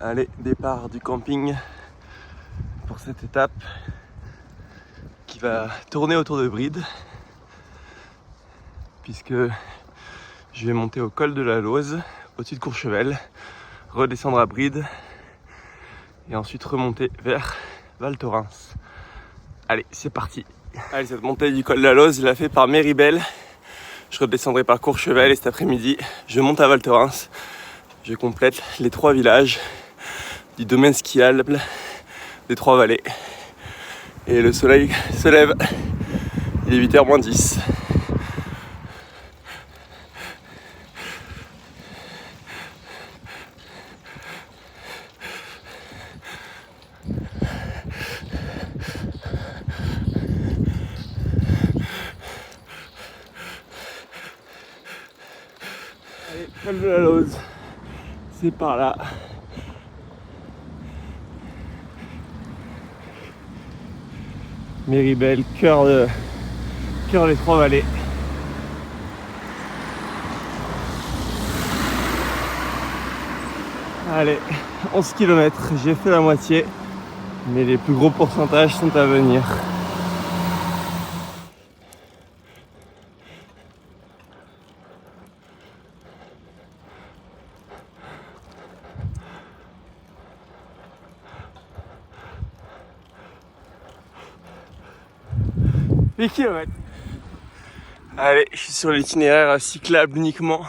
Allez, départ du camping pour cette étape qui va tourner autour de Brides, puisque je vais monter au col de la Lauze, au-dessus de Courchevel, redescendre à Brides et ensuite remonter vers Val Thorens. Allez, c'est parti. Allez, cette montée du col de la Lauze, je la fais par Méribel. Je redescendrai par Courchevel et cet après-midi, je monte à Val Thorens. Je complète les 3 villages du domaine skiable des 3 vallées. Et le soleil se lève, il est 8h moins 10. Allez, col de la Lauze, c'est par là. Méribel, cœur des 3 vallées. Allez, 11 km, j'ai fait la moitié, mais les plus gros pourcentages sont à venir. Les kilomètres. Allez, je suis sur l'itinéraire cyclable uniquement.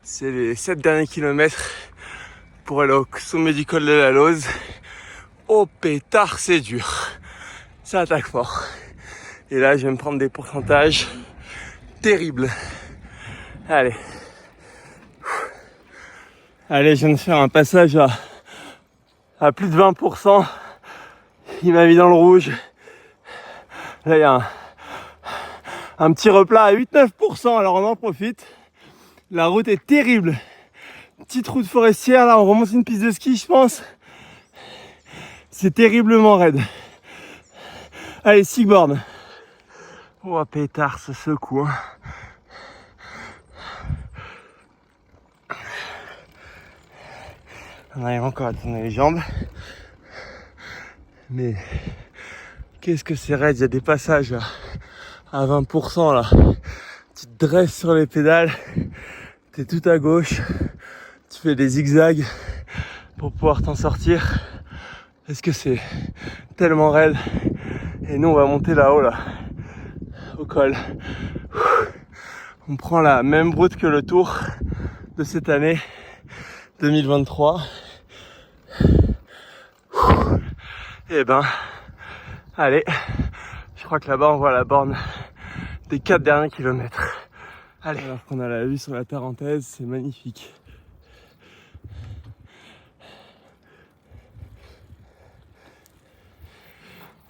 C'est les 7 derniers kilomètres pour aller au sommet du col de la Lauze. Oh pétard, c'est dur. Ça attaque fort. Et là, je vais me prendre des pourcentages terribles. Allez. Allez, je viens de faire un passage à plus de 20%. Il m'a mis dans le rouge. Là, il y a un petit replat à 8-9%, alors on en profite. La route est terrible. Petite route forestière, là on remonte une piste de ski, je pense. C'est terriblement raide. Allez, 6 bornes. Oh pétard, ce secoue. On arrive encore à tourner les jambes. Mais qu'est-ce que c'est raide, il y a des passages là, à 20% là. Tu te dresses sur les pédales, t'es tout à gauche, tu fais des zigzags pour pouvoir t'en sortir. Parce que c'est tellement raide. Et nous on va monter là-haut là, au col. On prend la même route que le tour de cette année 2023. Et ben, allez, je crois que là-bas on voit la borne des 4 derniers kilomètres. Allez, alors qu'on a la vue sur la Tarentaise, c'est magnifique.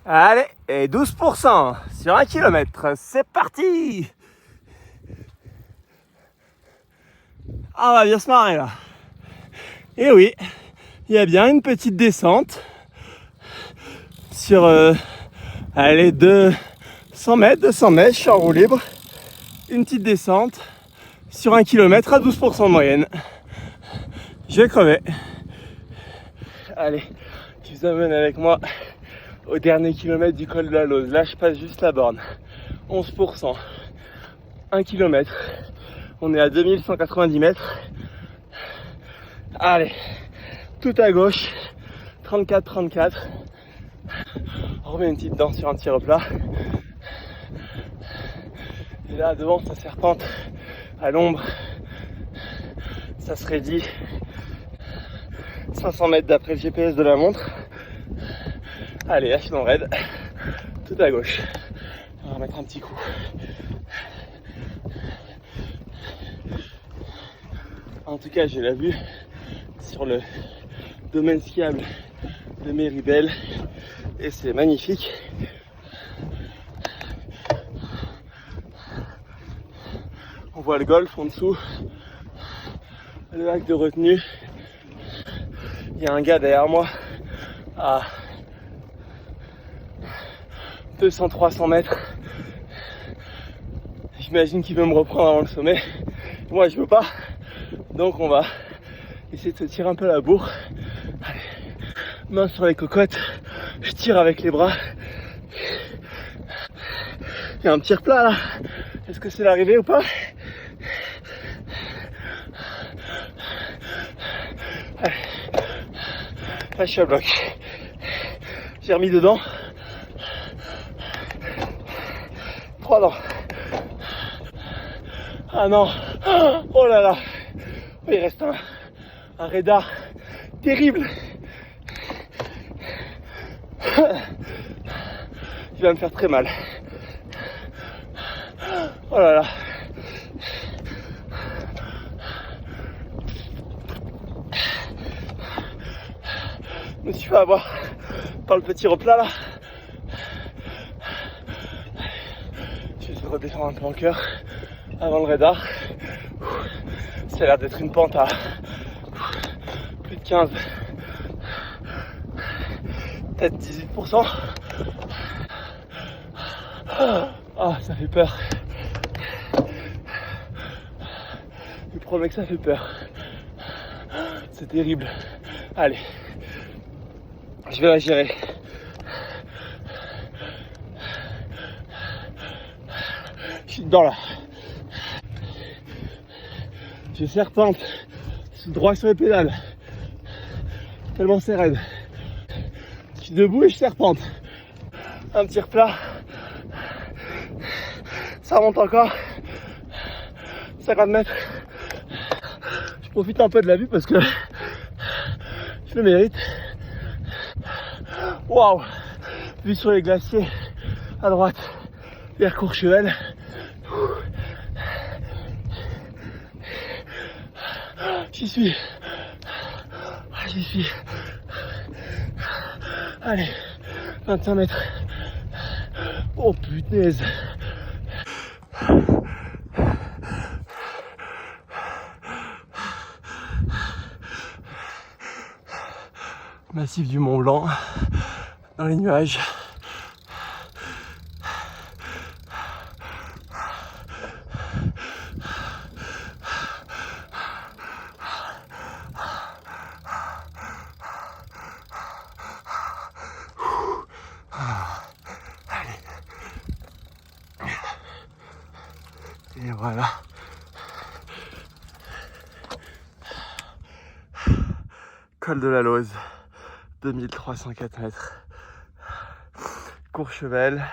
Allez, et 12% sur 1 kilomètre, c'est parti! Ah, on va bien se marrer là. Et oui, il y a bien une petite descente sur, allez, 200 mètres, je suis en roue libre. Une petite descente sur 1 kilomètre à 12% de moyenne. Je vais crever. Allez, je vous amène avec moi au dernier kilomètre du col de la Lauze. Là, je passe juste la borne. 11%. 1 kilomètre. On est à 2190 mètres. Allez, tout à gauche. 34. On remet une petite danse sur un petit replat. Et là, devant, ça serpente à l'ombre. Ça se raidit. 500 mètres d'après le GPS de la montre. Allez, accident raide. Tout à gauche. On va remettre un petit coup. En tout cas, j'ai la vue sur le domaine skiable de Méribel et c'est magnifique. On voit le golfe en dessous, le lac de retenue. Il y a un gars derrière moi à 200-300 mètres. J'imagine qu'il veut me reprendre avant le sommet. Moi je veux pas. Donc on va essayer de se tirer un peu la bourre. Allez, main sur les cocottes, je tire avec les bras. Il y a un petit replat là. Est-ce que c'est l'arrivée ou pas? Allez. Là, je suis à bloc. J'ai remis dedans. 3 dents. Ah non. Oh là là. Oh, il reste un radar terrible. Il va me faire très mal. Oh là là. Je me suis fait avoir par le petit replat là. Je vais essayer de redescendre un peu en cœur avant le radar. Ça a l'air d'être une pente à plus de 15, peut-être 18%. Ah, ça fait peur. Je promets que ça fait peur. C'est terrible. Allez, je vais la gérer. Je suis dedans là. Je serpente. Je suis droit sur les pédales. Tellement c'est raide. Je suis debout et je serpente. Un petit replat. Ça monte encore. 50 mètres. Je profite un peu de la vue parce que je le mérite. Waouh! Vue sur les glaciers à droite vers Courchevel. J'y suis. J'y suis. Allez, 25 mètres. Oh punaise. Massif du Mont Blanc dans les nuages. Et voilà. Col de la Lauze, 2304 mètres. Courchevel,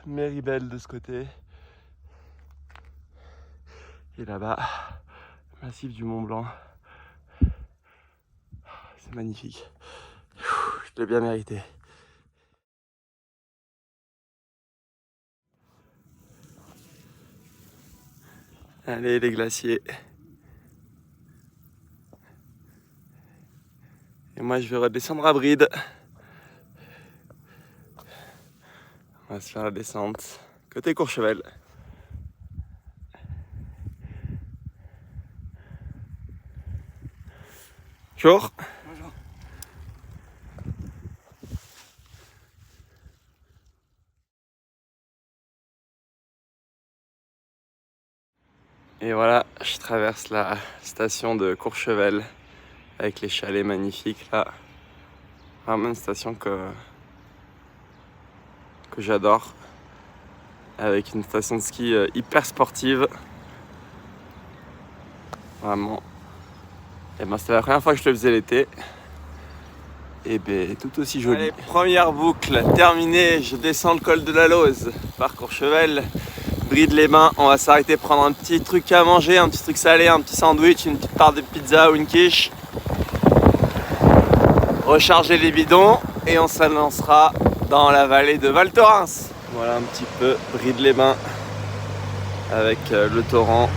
Méribel de ce côté. Et là-bas, massif du Mont Blanc. C'est magnifique. Je l'ai bien mérité. Allez les glaciers. Et moi je vais redescendre à Bride. On va se faire la descente côté Courchevel. Bonjour. Bonjour. Et voilà, je traverse la station de Courchevel avec les chalets magnifiques là. Vraiment une station que j'adore. Avec une station de ski hyper sportive. Vraiment. Et ben, c'était la première fois que je le faisais l'été. Et ben tout aussi joli. Allez, première boucle terminée. Je descends le col de la Lauze par Courchevel. Bride-les-Bains, on va s'arrêter prendre un petit truc à manger, un petit truc salé, un petit sandwich, une petite part de pizza ou une quiche. Recharger les bidons et on s'annoncera dans la vallée de Val Thorens. Voilà un petit peu Bride-les-Bains avec le torrent,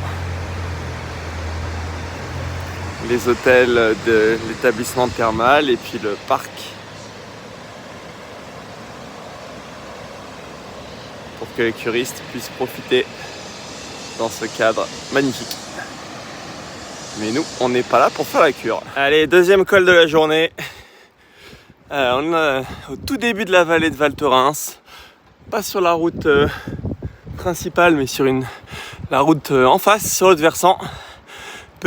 les hôtels de l'établissement thermal et puis le parc. Pour que les curistes puissent profiter dans ce cadre magnifique. Mais nous, on n'est pas là pour faire la cure. Allez, deuxième col de la journée. On est au tout début de la vallée de Val Thorens. Pas sur la route principale, mais sur la route en face, sur l'autre versant.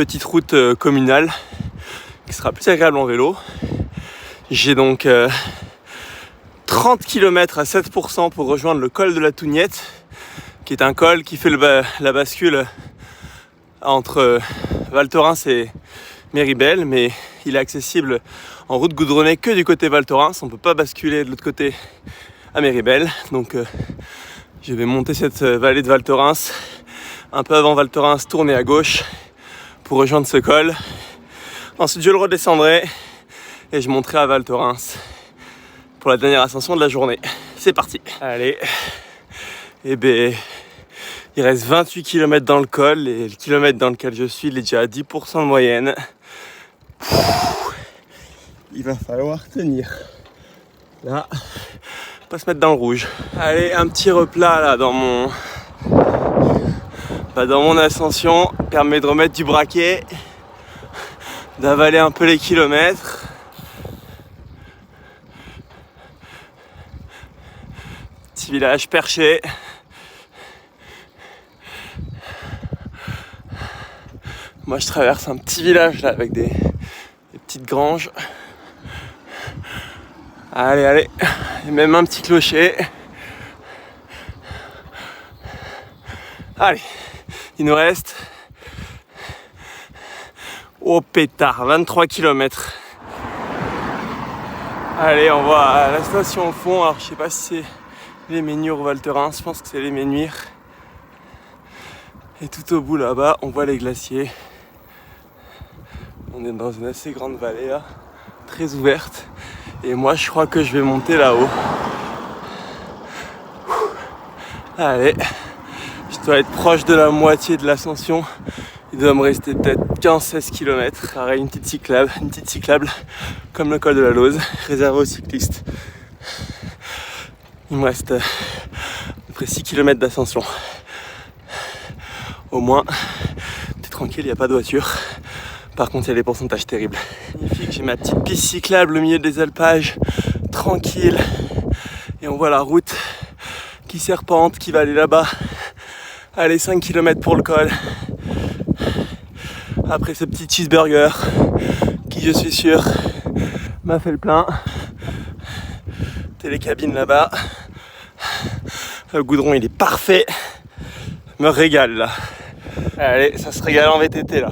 petite route communale qui sera plus agréable en vélo. J'ai donc 30 km à 7% pour rejoindre le col de la Tougnette, qui est un col qui fait la bascule entre Val Thorens et Méribel, mais il est accessible en route goudronnée que du côté Val Thorens. On ne peut pas basculer de l'autre côté à Méribel. Donc je vais monter cette vallée de Val Thorens, un peu avant Val Thorens, tourner à gauche pour rejoindre ce col. Ensuite je le redescendrai et je monterai à Val Thorens pour la dernière ascension de la journée. C'est parti. Allez, et ben il reste 28 km dans le col et le kilomètre dans lequel je suis, il est déjà à 10% de moyenne. Il va falloir tenir. Là, pas se mettre dans le rouge. Allez, un petit replat là dans mon ascension permet de remettre du braquet, d'avaler un peu les kilomètres. Petit village perché. Moi je traverse un petit village là avec des petites granges. Allez, et même un petit clocher. Allez, il nous reste au pétard, 23 km. Allez, on voit la station au fond. Alors je sais pas si c'est les Ménures ou Val Thorens, je pense que c'est les Ménuires. Et tout au bout là-bas, on voit les glaciers. On est dans une assez grande vallée là, très ouverte. Et moi je crois que je vais monter là-haut. Allez, je dois être proche de la moitié de l'ascension. Il doit me rester peut-être 15-16 km. Pareil, une petite cyclable, comme le col de la Lose, réservé aux cyclistes. Il me reste à peu près 6 km d'ascension. Au moins, t'es tranquille, il n'y a pas de voiture. Par contre, il y a des pourcentages terribles. Magnifique, j'ai ma petite piste cyclable au milieu des alpages, tranquille. Et on voit la route qui serpente, qui va aller là-bas. Allez, 5 km pour le col. Après ce petit cheeseburger, qui je suis sûr m'a fait le plein. Télécabine là-bas. Le goudron, il est parfait. Me régale là. Allez, ça se régale en VTT là.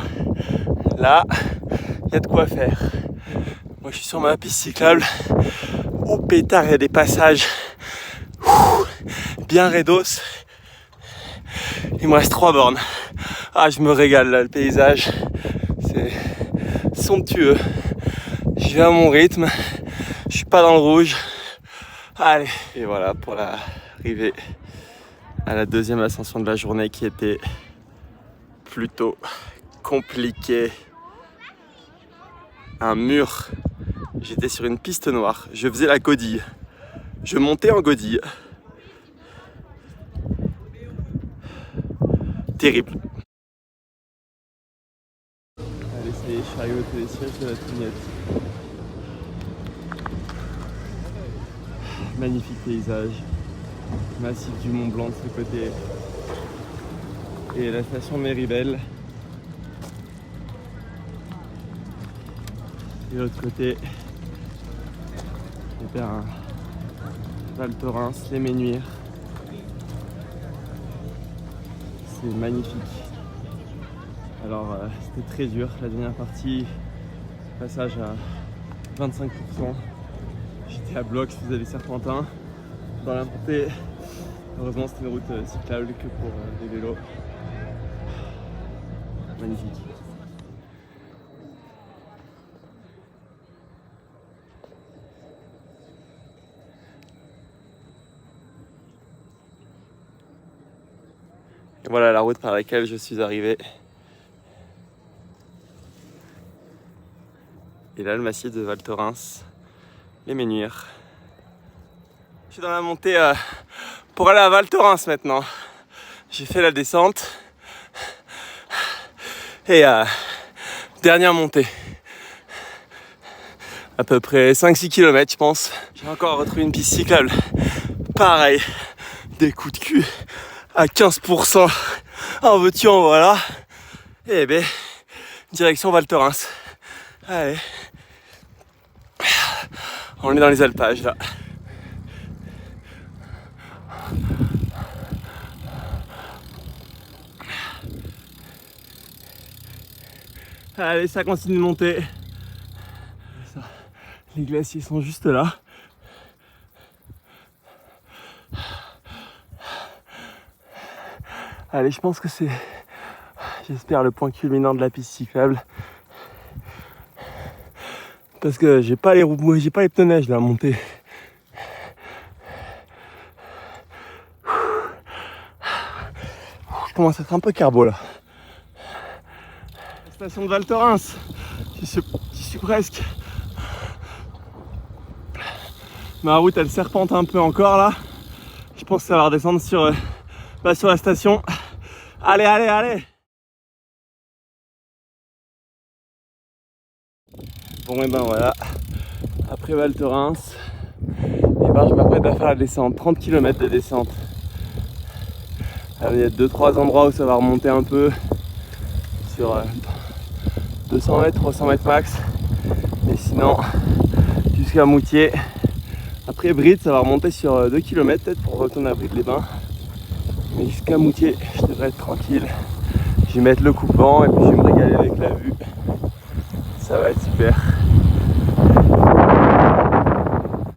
Là, il y a de quoi faire. Moi, je suis sur ma piste cyclable. Au pétard, il y a des passages bien raidos. Il me reste 3 bornes. Ah, je me régale là, le paysage. C'est somptueux. Je vais à mon rythme. Je suis pas dans le rouge. Allez. Et voilà pour l'arrivée à la deuxième ascension de la journée qui était plutôt compliquée. Un mur. J'étais sur une piste noire. Je faisais la godille. Je montais en godille. Terrible. Allez, ça y est, je suis arrivé au télésiège de la Tougnette. Magnifique paysage. Massif du Mont Blanc de ce côté. Et la station Méribel. Et de l'autre côté, c'était un Val Thorens, les Ménuires. C'est magnifique. Alors c'était très dur la dernière partie, passage à 25%. J'étais à bloc, je faisais des serpentins. Dans la montée, heureusement c'était une route cyclable que pour des vélos. Magnifique. Et voilà la route par laquelle je suis arrivé. Et là le massif de Val Thorens, les Ménuires. Je suis dans la montée pour aller à Val Thorens maintenant. J'ai fait la descente. Et dernière montée. À peu près 5-6 km je pense. J'ai encore retrouvé une piste cyclable. Pareil, des coups de cul à 15%. En veux-tu, en voilà. Et ben, direction Val Thorens. Allez. On est dans les alpages là. Allez, ça continue de monter. Ça, les glaciers sont juste là. Allez, je pense que c'est, j'espère, le point culminant de la piste cyclable. Parce que j'ai pas les pneus neige là à monter. Je commence à être un peu carbo là. La station de Val Thorens, j'y suis presque. Ma route elle serpente un peu encore là. Je pense que ça va redescendre sur la station. Allez, allez, allez! Bon et ben voilà, après Val Thorens, et ben je m'apprête à faire la descente, 30 km de descente. Alors, il y a 2-3 endroits où ça va remonter un peu sur 200 mètres, 300 mètres max, mais sinon jusqu'à Moutier. Après Bride, ça va remonter sur 2 km peut-être pour retourner à Bride-les-Bains, mais jusqu'à Moutier je devrais être tranquille. Je vais mettre le coupant et puis je vais me régaler avec la vue, ça va être super.